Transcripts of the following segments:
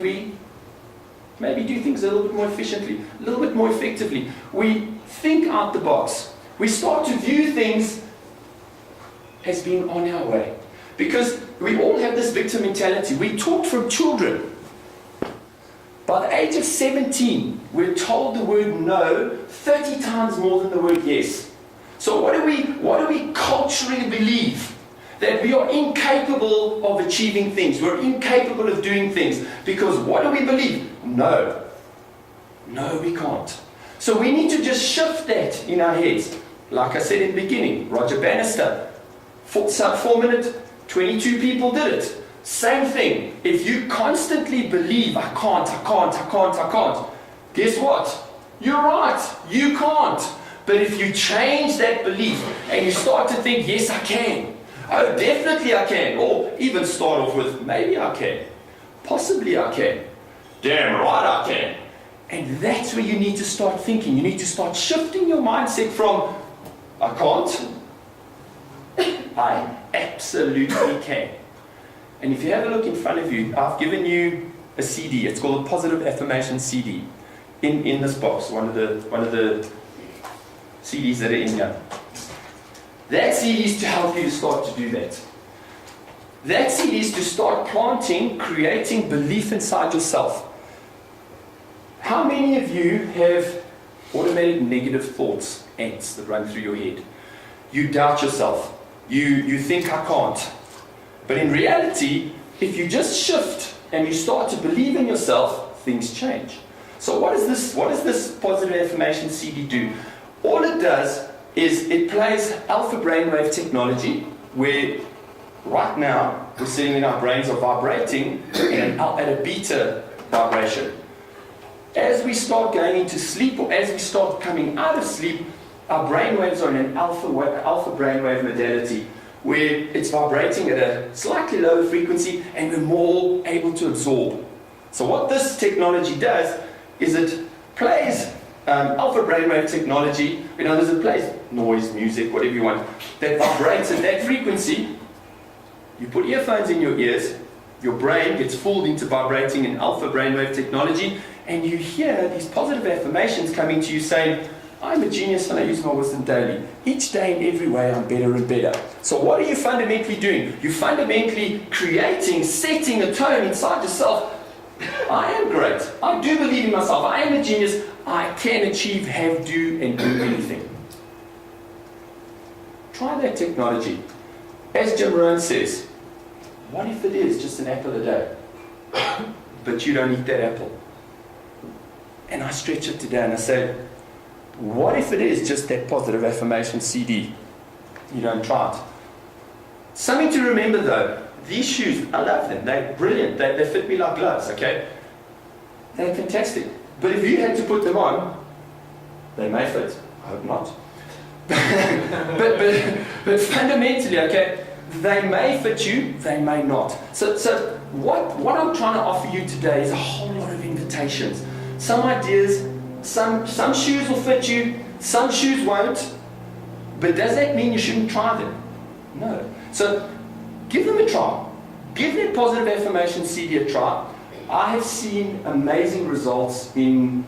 we maybe do things a little bit more efficiently, a little bit more effectively. We think out the box. We start to view things as being on our way. Because we all have this victim mentality. We taught from children. By the age of 17, we're told the word no 30 times more than the word yes. So what do we culturally believe? That we are incapable of achieving things. We're incapable of doing things. Because what do we believe? No. No, we can't. So we need to just shift that in our heads. Like I said in the beginning, Roger Bannister, 4 minutes, 22 people did it. Same thing. If you constantly believe, I can't, guess what? You're right, you can't. But if you change that belief and you start to think, yes, I can. Oh, definitely I can. Or even start off with, maybe I can. Possibly I can. Damn right I can. And that's where you need to start thinking. You need to start shifting your mindset from, I can't, I absolutely can. And if you have a look in front of you, I've given you a CD. It's called a Positive Affirmation CD. In this box, one of the CDs that are in here. That CD is to help you to start to do that. That CD is to start planting, creating belief inside yourself. How many of you have automatic negative thoughts, ants that run through your head? You doubt yourself. You think I can't. But in reality, if you just shift and you start to believe in yourself, things change. So what does this positive affirmation CD do? All it does is it plays alpha brainwave technology, where right now we're sitting in our brains are vibrating at a beta vibration. As we start going into sleep, or as we start coming out of sleep, our brainwaves are in an alpha brainwave modality, where it's vibrating at a slightly lower frequency and we're more able to absorb. So what this technology does is it plays alpha brainwave technology. In other words, it plays noise, music, whatever you want, that vibrates at that frequency. You put earphones in your ears, your brain gets fooled into vibrating in alpha brainwave technology, and you hear these positive affirmations coming to you saying, I'm a genius and I use my wisdom daily. Each day in every way I'm better and better. So what are you fundamentally doing? You're fundamentally creating, setting a tone inside yourself. I am great. I do believe in myself. I am a genius. I can achieve, have, do, and do anything. Try that technology. As Jim Rohn says, what if it is just an apple a day? But you don't eat that apple. And I stretch it today and I say, what if it is just that positive affirmation CD? You don't try it. Something to remember though, these shoes, I love them. They're brilliant. They fit me like gloves, okay? They're fantastic. But if you had to put them on, they may fit. I hope not. but fundamentally, okay, they may fit you, they may not. So what I'm trying to offer you today is a whole lot of invitations. Some ideas, some shoes will fit you, some shoes won't. But does that mean you shouldn't try them? No. So give them a try. Give that positive affirmation CD a try. I have seen amazing results in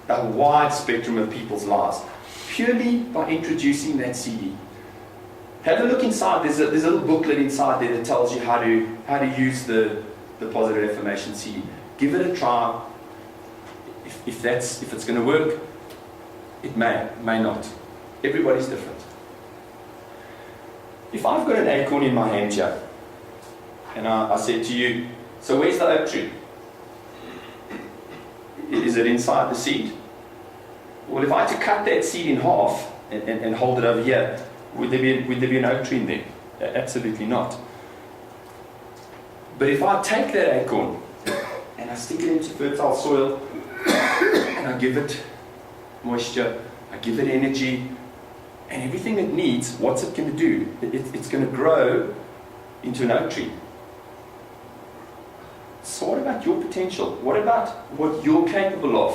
a wide spectrum of people's lives, purely by introducing that CD. Have a look inside. There's a little booklet inside there that tells you how to use the positive affirmation CD. Give it a try. If it's going to work, it may not. Everybody's different. If I've got an acorn in my hand here, and I said to you, so where's the oak tree? Is it inside the seed? Well, if I had to cut that seed in half and hold it over here, would there be an oak tree in there? Absolutely not. But if I take that acorn and I stick it into fertile soil, and I give it moisture, I give it energy, and everything it needs, what's it going to do? It's going to grow into an oak tree. So what about your potential? What about what you're capable of?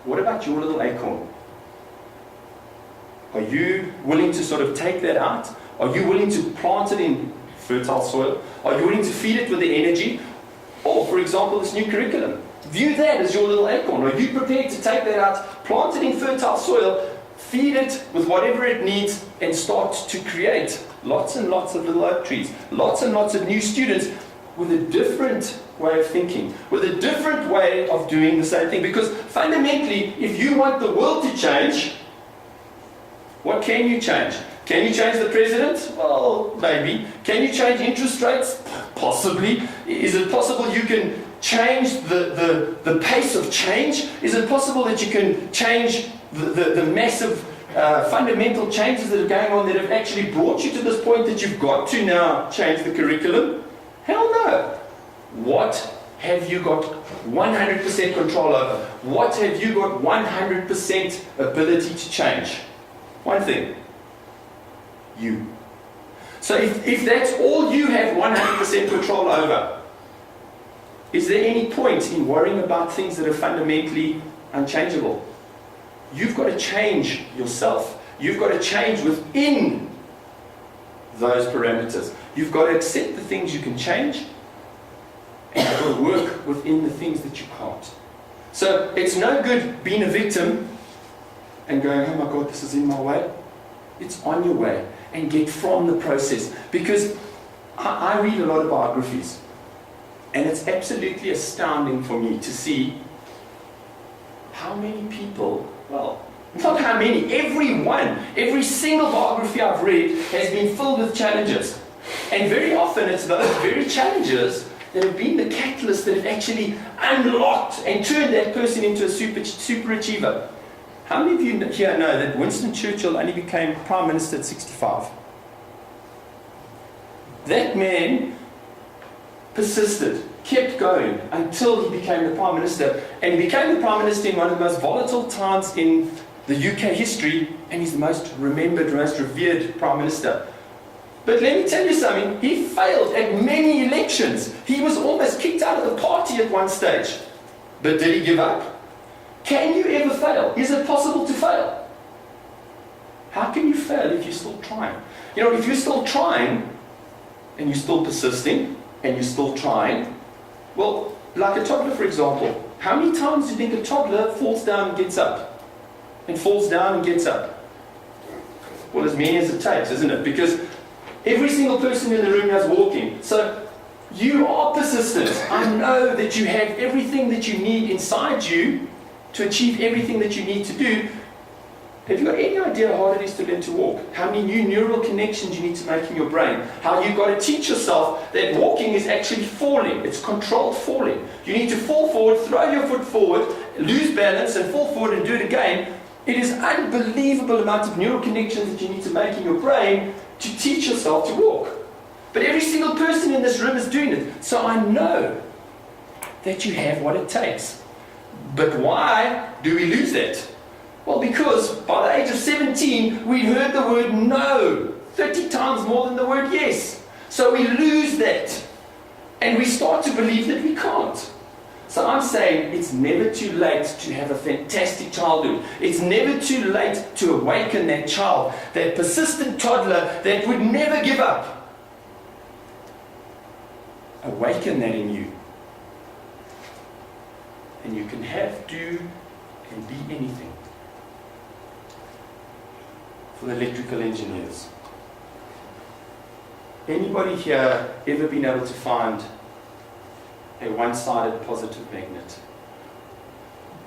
What about your little acorn? Are you willing to sort of take that out? Are you willing to plant it in fertile soil? Are you willing to feed it with the energy? Or, for example, this new curriculum. View that as your little acorn. Are you prepared to take that out, plant it in fertile soil, feed it with whatever it needs, and start to create lots and lots of little oak trees, lots and lots of new students with a different way of thinking, with a different way of doing the same thing? Because fundamentally, if you want the world to change, what can you change? Can you change the president? Well, maybe. Can you change interest rates? Possibly. Is it possible you can change the pace of change? Is it possible that you can change the massive fundamental changes that are going on that have actually brought you to this point that you've got to now change the curriculum? Hell no. What have you got 100% control over? What have you got 100% ability to change? One thing. You. So if that's all you have 100% control over, is there any point in worrying about things that are fundamentally unchangeable? You've got to change yourself. You've got to change within those parameters. You've got to accept the things you can change, and you've got to work within the things that you can't. So it's no good being a victim and going, oh my God, this is in my way. It's on your way, and get from the process. Because I read a lot of biographies, and it's absolutely astounding for me to see how many people, well, not how many, every single biography I've read has been filled with challenges. And very often it's those very challenges that have been the catalyst that have actually unlocked and turned that person into a super achiever. How many of you here know that Winston Churchill only became Prime Minister at 65? That man persisted, kept going until he became the Prime Minister. And he became the Prime Minister in one of the most volatile times in the UK history, and he's the most remembered, most revered Prime Minister. But let me tell you something, he failed at many elections. He was almost kicked out of the party at one stage. But did he give up? Can you ever fail? Is it possible to fail? How can you fail if you're still trying? You know, if you're still trying, and you're still persisting, and you're still trying, well, like a toddler, for example, how many times do you think a toddler falls down and gets up? And falls down and gets up? Well, as many as it takes, isn't it? Because every single person in the room is walking. So you are persistent. I know that you have everything that you need inside you to achieve everything that you need to do. Have you got any idea how hard it is to learn to walk? How many new neural connections you need to make in your brain? How you've got to teach yourself that walking is actually falling. It's controlled falling. You need to fall forward, throw your foot forward, lose balance, and fall forward and do it again. It is unbelievable amount of neural connections that you need to make in your brain to teach yourself to walk. But every single person in this room is doing it. So I know that you have what it takes. But why do we lose that? Well, because by the age of 17, we heard the word no 30 times more than the word yes. So we lose that. And we start to believe that we can't. So I'm saying it's never too late to have a fantastic childhood. It's never too late to awaken that child, that persistent toddler that would never give up. Awaken that in you. And you can have, do, and be anything. For the electrical engineers. Anybody here ever been able to find a one-sided positive magnet?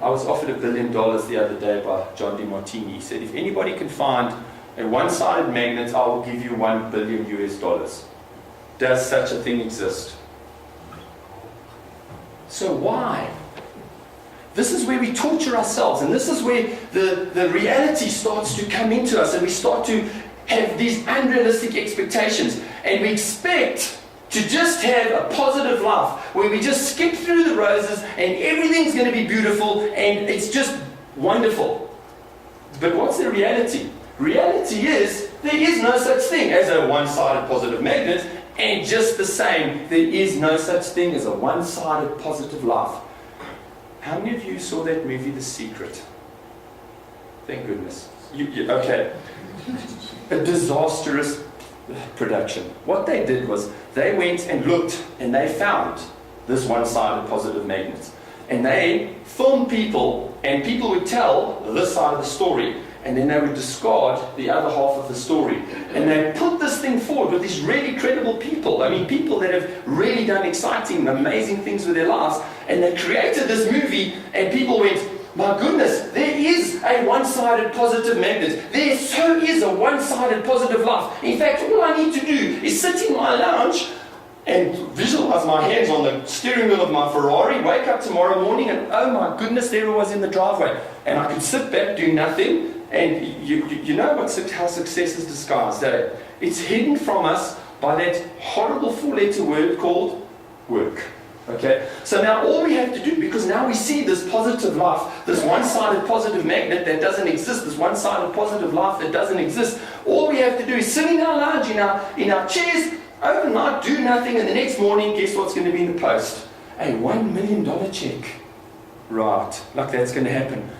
I was offered $1 billion the other day by John DeMartini. He said, if anybody can find a one-sided magnet, I will give you $1 billion US. Does such a thing exist? So why? This is where we torture ourselves, and this is where the reality starts to come into us, and we start to have these unrealistic expectations, and we expect to just have a positive life where we just skip through the roses and everything's going to be beautiful and it's just wonderful. But what's the reality? Reality is there is no such thing as a one-sided positive magnet, and just the same, there is no such thing as a one-sided positive life. How many of you saw that movie, The Secret? Thank goodness. Okay. A disastrous production. What they did was they went and looked and they found this one-sided positive magnet. And they filmed people, and people would tell this side of the story, and then they would discard the other half of the story. And they put this thing forward with these really credible people. I mean, people that have really done exciting, amazing things with their lives. And they created this movie, and people went, my goodness, there is a one-sided positive magnet. There so is a one-sided positive life. In fact, all I need to do is sit in my lounge and visualize my hands on the steering wheel of my Ferrari, wake up tomorrow morning, and oh my goodness, there it was in the driveway. And I could sit back, do nothing, and you know how success is disguised, eh? It's hidden from us by that horrible four-letter word called work. Okay? So now all we have to do, because now we see this positive life, this one-sided positive magnet that doesn't exist, this one-sided positive life that doesn't exist, all we have to do is sit in our lounge, in our chairs, overnight, do nothing, and the next morning, guess what's going to be in the post? A $1 million check. Right, like that's going to happen.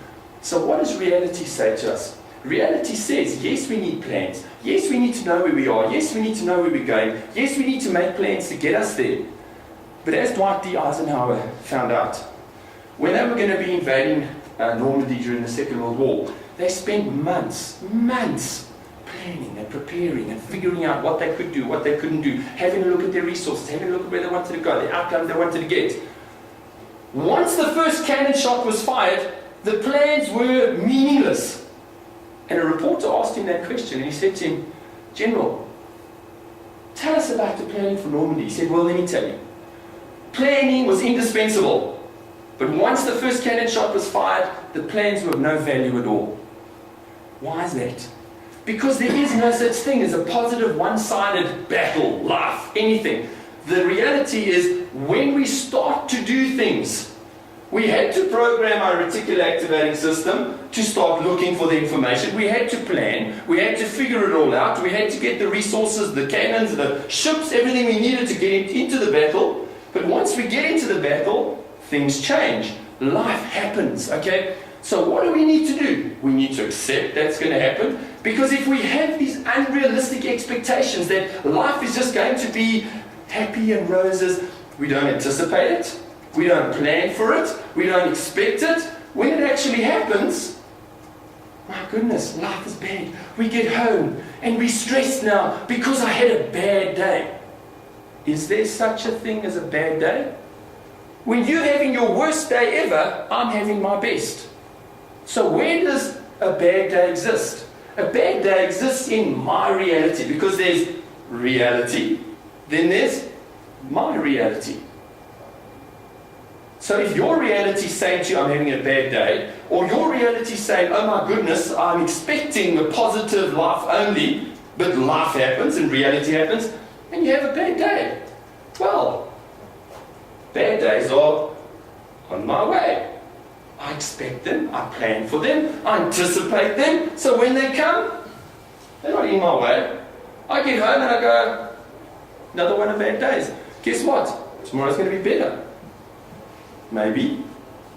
So what does reality say to us? Reality says, yes, we need plans. Yes, we need to know where we are. Yes, we need to know where we're going. Yes, we need to make plans to get us there. But as Dwight D. Eisenhower found out, when they were going to be invading Normandy during the Second World War, they spent months planning and preparing and figuring out what they could do, what they couldn't do, having a look at their resources, having a look at where they wanted to go, the outcome they wanted to get. Once the first cannon shot was fired, the plans were meaningless. And a reporter asked him that question, and he said to him, General, tell us about the planning for Normandy. He said, well, let me tell you. Planning was indispensable. But once the first cannon shot was fired, the plans were of no value at all. Why is that? Because there is no such thing as a positive one-sided battle, life, anything. The reality is, when we start to do things, we had to program our reticular activating system to start looking for the information. We had to plan. We had to figure it all out. We had to get the resources, the cannons, the ships, everything we needed to get into the battle. But once we get into the battle, things change. Life happens, okay? So what do we need to do? We need to accept that's going to happen. Because if we have these unrealistic expectations that life is just going to be happy and roses, we don't anticipate it. We don't plan for it. We don't expect it. When it actually happens, my goodness, life is bad. We get home and we're stressed now because I had a bad day. Is there such a thing as a bad day? When you're having your worst day ever, I'm having my best. So where does a bad day exist? A bad day exists in my reality, because there's reality, then there's my reality. So if your reality is saying to you, I'm having a bad day, or your reality is saying, oh my goodness, I'm expecting a positive life only, but life happens and reality happens, and you have a bad day. Well, bad days are on my way. I expect them, I plan for them, I anticipate them, so when they come, they're not in my way. I get home and I go, another one of bad days. Guess what? Tomorrow's going to be better. Maybe,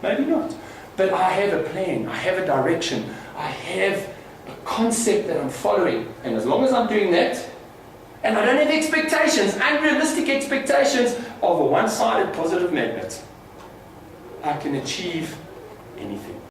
maybe not. But I have a plan, I have a direction, I have a concept that I'm following. And as long as I'm doing that, and I don't have expectations, unrealistic expectations of a one-sided positive magnet, I can achieve anything.